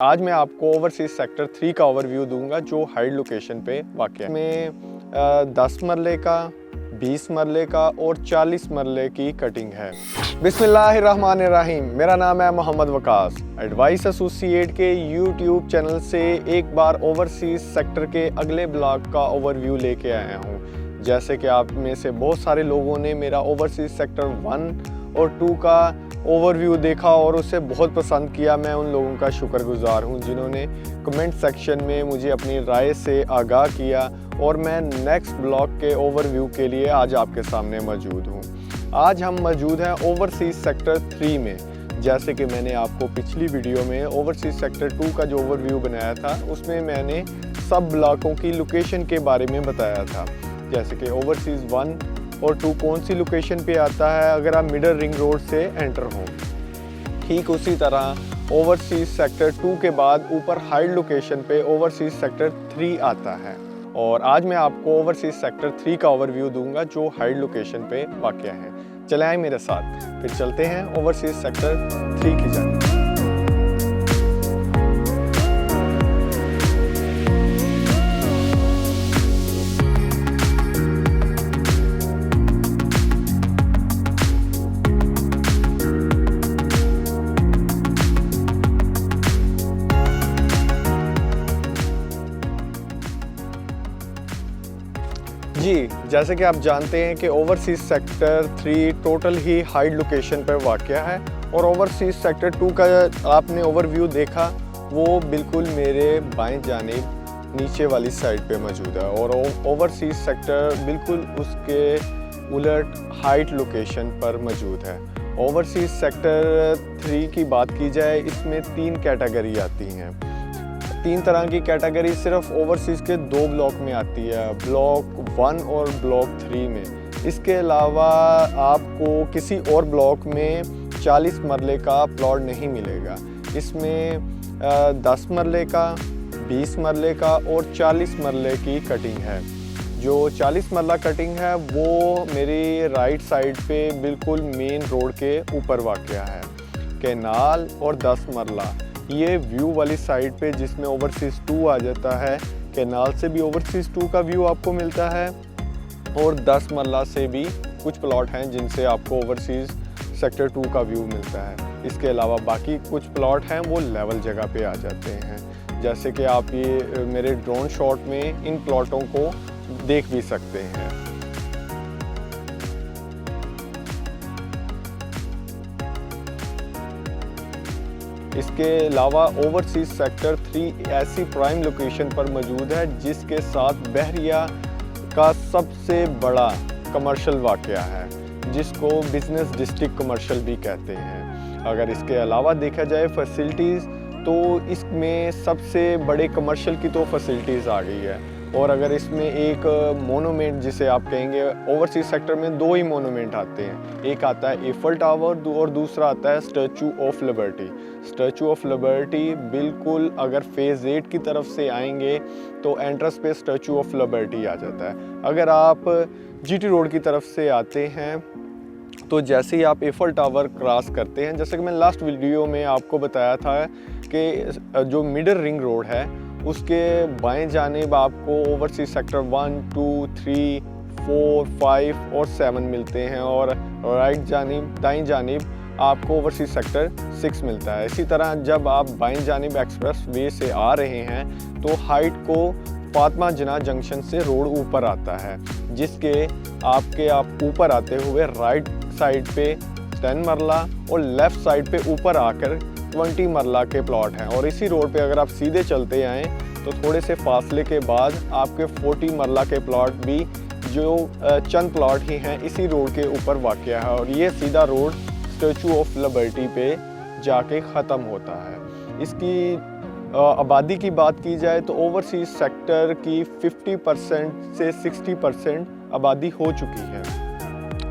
आज मैं आपको ओवरसीज सेक्टर 3 का ओवरव्यू दूंगा जो हाइड लोकेशन पे वाक़ है। में 10 मरले का, 20 मरले का और 40 मरले की कटिंग है। बिस्मिल्लाहिर्रहमानिर्रहीम। मेरा नाम है मोहम्मद वकास। एडवाइस एसोसिएट के यूट्यूब चैनल से एक बार ओवरसीज सेक्टर के अगले ब्लॉक का ओवरव्यू लेके आया हूँ। जैसे कि आप में से बहुत सारे लोगों ने मेरा ओवरसीज सेक्टर 1 और 2 का ओवरव्यू देखा और उसे बहुत पसंद किया। मैं उन लोगों का शुक्रगुजार हूं जिन्होंने कमेंट सेक्शन में मुझे अपनी राय से आगाह किया और मैं नेक्स्ट ब्लॉक के ओवरव्यू के लिए आज आपके सामने मौजूद हूं। आज हम मौजूद हैं ओवरसीज सेक्टर 3 में। जैसे कि मैंने आपको पिछली वीडियो में ओवरसीज सेक्टर 2 का जो ओवरव्यू बनाया था उसमें मैंने सब ब्लॉकों की लोकेशन के बारे में बताया था। जैसे कि ओवरसीज 1 और 2 कौन सी लोकेशन पे आता है अगर आप मिडल रिंग रोड से एंटर हों। ठीक उसी तरह ओवरसीज सेक्टर 2 के बाद ऊपर हाइड लोकेशन पे ओवरसीज सेक्टर 3 आता है। और आज मैं आपको ओवरसीज सेक्टर 3 का ओवरव्यू दूंगा जो हाइड लोकेशन पे वाक़ है। चले आए मेरे साथ, फिर चलते हैं ओवरसीज सेक्टर 3 की जानिब। जी, जैसे कि आप जानते हैं कि ओवरसीज सेक्टर 3 टोटल ही हाइड लोकेशन पर वाक़या है और ओवरसीज सेक्टर 2 का आपने ओवरव्यू देखा वो बिल्कुल मेरे बाएं जानिब नीचे वाली साइड पे मौजूद है और ओवरसीज सेक्टर बिल्कुल उसके उलट हाइट लोकेशन पर मौजूद है। ओवरसीज सेक्टर 3 की बात की जाए इसमें 3 कैटेगरी आती हैं। 3 तरह की कैटेगरी सिर्फ ओवरसीज के 2 ब्लॉक में आती है, ब्लॉक 1 और ब्लॉक 3 में। इसके अलावा आपको किसी और ब्लॉक में 40 मरले का प्लॉट नहीं मिलेगा। इसमें 10 मरले का, 20 मरले का और 40 मरले की कटिंग है। जो 40 मरला कटिंग है वो मेरी राइट साइड पे बिल्कुल मेन रोड के ऊपर वाक़या है। कैनाल और 10 मरला ये व्यू वाली साइड पे जिसमें ओवरसीज 2 आ जाता है। कैनाल से भी ओवरसीज 2 का व्यू आपको मिलता है और 10 मरला से भी कुछ प्लॉट हैं जिनसे आपको ओवरसीज सेक्टर 2 का व्यू मिलता है। इसके अलावा बाकी कुछ प्लॉट हैं वो लेवल जगह पे आ जाते हैं। जैसे कि आप ये मेरे ड्रोन शॉट में इन प्लॉटों को देख भी सकते हैं। इसके अलावा ओवरसीज सेक्टर 3 ऐसी प्राइम लोकेशन पर मौजूद है जिसके साथ बहरिया का सबसे बड़ा कमर्शियल वाक़या है जिसको बिजनेस डिस्ट्रिक्ट कमर्शियल भी कहते हैं। अगर इसके अलावा देखा जाए फैसिलिटीज़ तो इसमें सबसे बड़े कमर्शियल की तो फैसिलिटीज़ आ गई है। और अगर इसमें एक मोनूमेंट जिसे आप कहेंगे, ओवरसीज सेक्टर में 2 ही मोनूमेंट आते हैं। एक आता है एफल टावर और दूसरा आता है statue of liberty. Statue of liberty बिल्कुल अगर फेज़ 8 की तरफ से आएंगे तो एंट्रेंस पे स्टैचू ऑफ लिबर्टी आ जाता है। अगर आप जीटी रोड की तरफ से आते हैं तो जैसे ही आप एफल टावर क्रॉस करते हैं, जैसे कि मैंने लास्ट वीडियो में आपको बताया था कि जो मिडल रिंग रोड है उसके बाएं जानिब आपको ओवरसीज सेक्टर 1, 2, 3, 4, 5 और 7 मिलते हैं और राइट जानिब दाईं जानिब आपको ओवरसीज सेक्टर 6 मिलता है। इसी तरह जब आप बाएं जानिब एक्सप्रेस वे से आ रहे हैं तो हाइट को फातिमा जिन्ना जंक्शन से रोड ऊपर आता है जिसके आप ऊपर आते हुए राइट साइड पे 10 मरला और लेफ़्ट साइड पे ऊपर आकर 20 मरला के प्लॉट हैं। और इसी रोड पे अगर आप सीधे चलते आएँ तो थोड़े से फासले के बाद आपके 40 मरला के प्लॉट भी जो चंद प्लॉट ही हैं इसी रोड के ऊपर वाक़या है और ये सीधा रोड स्टैचू ऑफ लिबर्टी पे जाके ख़त्म होता है। इसकी आबादी की बात की जाए तो ओवरसीज सेक्टर की 50% से 60% आबादी हो चुकी है।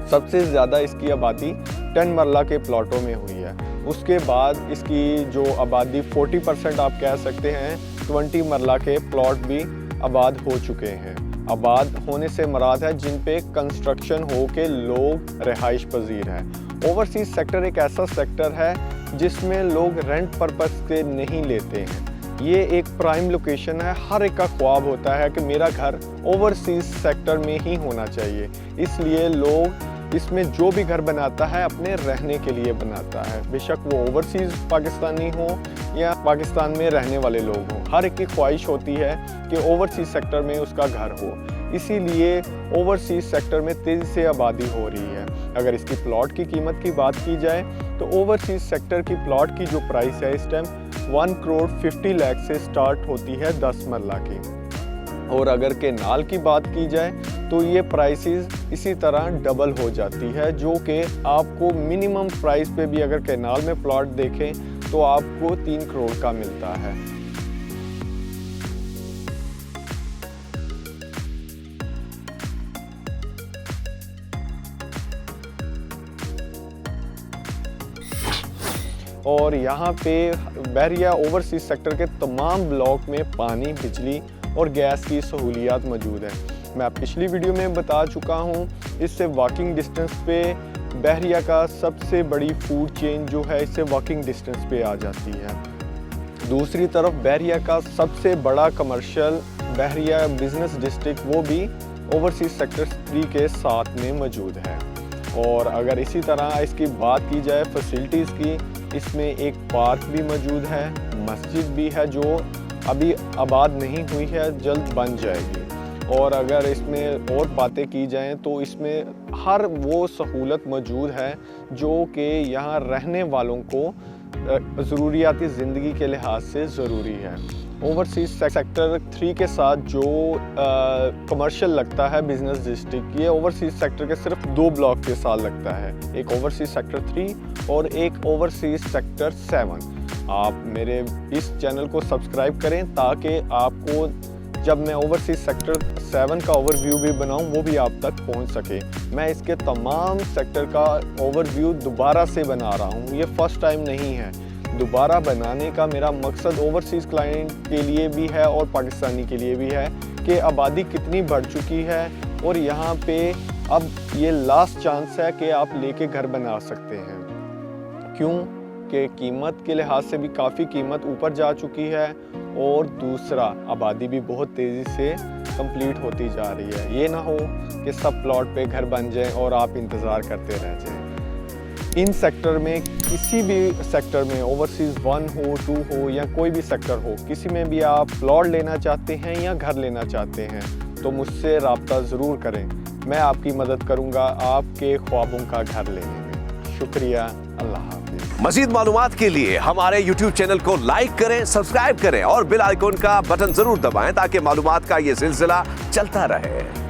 सबसे ज़्यादा इसकी आबादी 10 मरला के प्लॉटों में हुई है। उसके बाद इसकी जो आबादी 40% आप कह सकते हैं 20 मरला के प्लॉट भी आबाद हो चुके हैं। आबाद होने से मुराद है जिन पे कंस्ट्रक्शन हो के लोग रिहाइश पजीर हैं। ओवरसीज सेक्टर एक ऐसा सेक्टर है जिसमें लोग रेंट पर्पस के नहीं लेते हैं। ये एक प्राइम लोकेशन है। हर एक का ख्वाब होता है कि मेरा घर ओवरसीज सेक्टर में ही होना चाहिए, इसलिए लोग इसमें जो भी घर बनाता है अपने रहने के लिए बनाता है, बेशक वो ओवरसीज पाकिस्तानी हो या पाकिस्तान में रहने वाले लोग हों। हर एक की ख्वाहिश होती है कि ओवरसीज सेक्टर में उसका घर हो, इसीलिए ओवरसीज सेक्टर में तेज़ी से आबादी हो रही है। अगर इसकी प्लॉट की कीमत की बात की जाए तो ओवरसीज सेक्टर की प्लॉट की जो प्राइस है इस टाइम 1 करोड़ 50 लाख से स्टार्ट होती है 10 मरला की। और अगर केनाल की बात की जाए तो ये प्राइसेस इसी तरह डबल हो जाती है, जो कि आपको मिनिमम प्राइस पे भी अगर केनाल में प्लॉट देखें तो आपको 3 करोड़ का मिलता है। और यहाँ पे बहरिया ओवरसीज सेक्टर के तमाम ब्लॉक में पानी, बिजली और गैस की सहूलियात मौजूद है। मैं पिछली वीडियो में बता चुका हूँ, इससे वॉकिंग डिस्टेंस पे बहरिया का सबसे बड़ी फूड चेन जो है इससे वॉकिंग डिस्टेंस पे आ जाती है। दूसरी तरफ बहरिया का सबसे बड़ा कमर्शियल बहरिया बिजनेस डिस्ट्रिक्ट वो भी ओवरसीज सेक्टर 3 के साथ में मौजूद है। और अगर इसी तरह इसकी बात की जाए फैसिलिटीज़ की, इसमें एक पार्क भी मौजूद है, मस्जिद भी है जो अभी आबाद नहीं हुई है, जल्द बन जाएगी। और अगर इसमें और बातें की जाएं तो इसमें हर वो सहूलत मौजूद है जो कि यहाँ रहने वालों को ज़रूरियाती ज़िंदगी के लिहाज से ज़रूरी है। ओवरसीज सेक्टर 3 के साथ जो कमर्शियल लगता है बिजनेस डिस्ट्रिक्ट, ये ओवरसीज सेक्टर के सिर्फ 2 ब्लॉक के साथ लगता है, एक ओवरसीज सेक्टर 3 और एक ओवरसीज सेक्टर 7। आप मेरे इस चैनल को सब्सक्राइब करें ताकि आपको जब मैं ओवरसीज सेक्टर 7 का ओवरव्यू भी बनाऊं वो भी आप तक पहुंच सके। मैं इसके तमाम सेक्टर का ओवरव्यू दोबारा से बना रहा हूं, ये फर्स्ट टाइम नहीं है। दोबारा बनाने का मेरा मकसद ओवरसीज क्लाइंट के लिए भी है और पाकिस्तानी के लिए भी है कि आबादी कितनी बढ़ चुकी है और यहाँ पे अब ये लास्ट चांस है कि आप लेके घर बना सकते हैं। क्यों कि कीमत के लिहाज से भी काफ़ी कीमत ऊपर जा चुकी है और दूसरा आबादी भी बहुत तेज़ी से कंप्लीट होती जा रही है। ये ना हो कि सब प्लॉट पे घर बन जाएं और आप इंतज़ार करते रह जाएं। इन सेक्टर में किसी भी सेक्टर में ओवरसीज 1 हो, 2 हो या कोई भी सेक्टर हो, किसी में भी आप प्लॉट लेना चाहते हैं या घर लेना चाहते हैं तो मुझसे रब्ता ज़रूर करें। मैं आपकी मदद करूंगा आपके ख्वाबों का घर लेने में। शुक्रिया, अल्लाह हाफ़िज़। मज़ीद मालूमात के लिए हमारे YouTube चैनल को लाइक करें, सब्सक्राइब करें और बेल आइकन का बटन जरूर दबाएं ताकि मालूमात का ये सिलसिला चलता रहे।